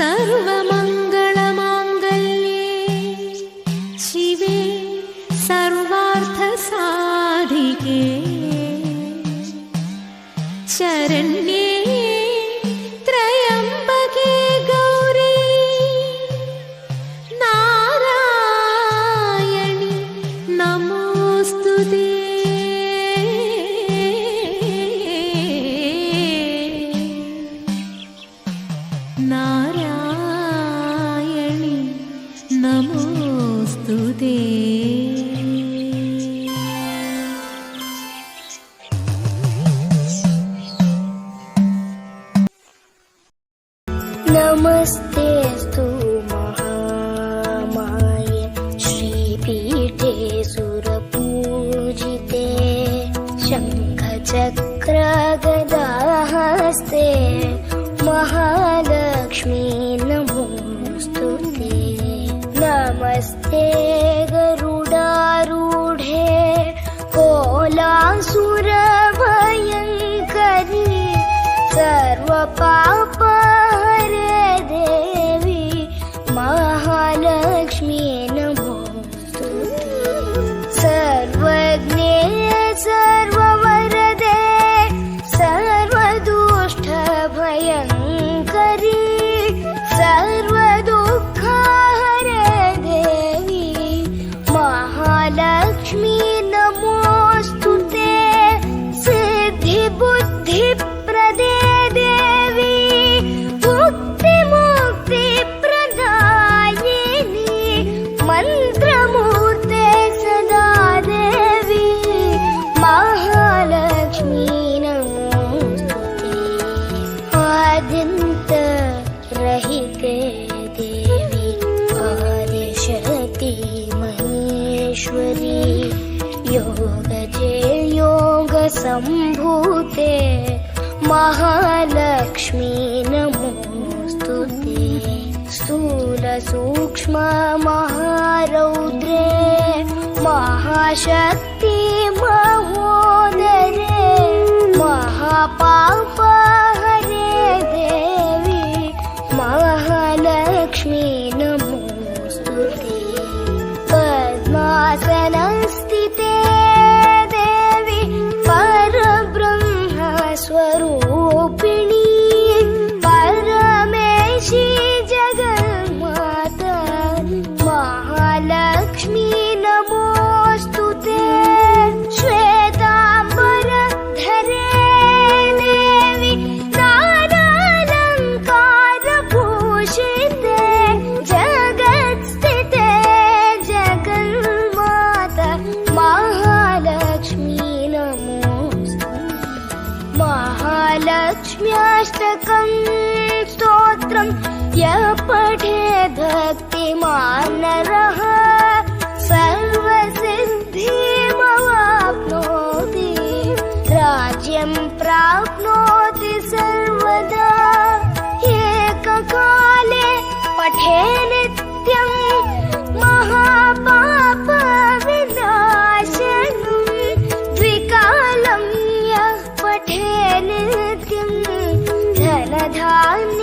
सर्वमङ्गलमाङ्गल्ये शिवे सर्वार्थसाधिके शरण्ये त्र्यम्बके गौरी नारायणि नमोऽस्तुते। नारायणि नमोऽस्तुते। नमस्तेऽस्तु महामाये श्रीपीठे सुरपूजिते शङ्खचक्रगदाहस्ते महालक्ष्मी नमोऽस्तुते। नमस्ते गरुडारूढे कोलासुरभयङ्करी सर्वपापहरे देवी महालक्ष्मी नमोऽस्तुते। सर्वज्ञे सर्ववरदे सर्वदुष्टभयङ्करी सर्वदुःखहरे देवी महालक्ष्मी नमोऽस्तुते। सिद्धिबुद्धिप्रदे देवी मुक्तिमुक्तिप्रदायिनी मन्त्रमूर्ते सदा देवी महालक्ष्मी नमोऽस्तुते। आद्यन्तरहिते देवी आदिशक्ति महेश्वरी योगजे योगसम्भूते महालक्ष्मी नमोऽस्तुते। स्थूलसूक्ष्म महारौद्रे महाशक्ति महोदरे महापापहरे देवी महालक्ष्मी नमोऽस्तुते। पद्मासनस्थिते देवी परब्रह्मस्वरूपिणी परमेशी जगन्माता महालक्ष्मी नमोऽस्तुते। श्वेताम्बरधरे देवी नानालङ्कारभूषिते जगत्स्थिते जगन्माता महालक्ष्मी नमोऽस्तुते। महालक्ष्म्याष्टकं स्तोत्रं यः पठेत् भक्तिमान् नरः सर्वसिद्धिमवाप्नोति राज्यं प्राप्नोति सर्वदा। एककाले पठे नित्यं महापापविनाशनं द्विकालं यः पठे नित्यं धनधान्य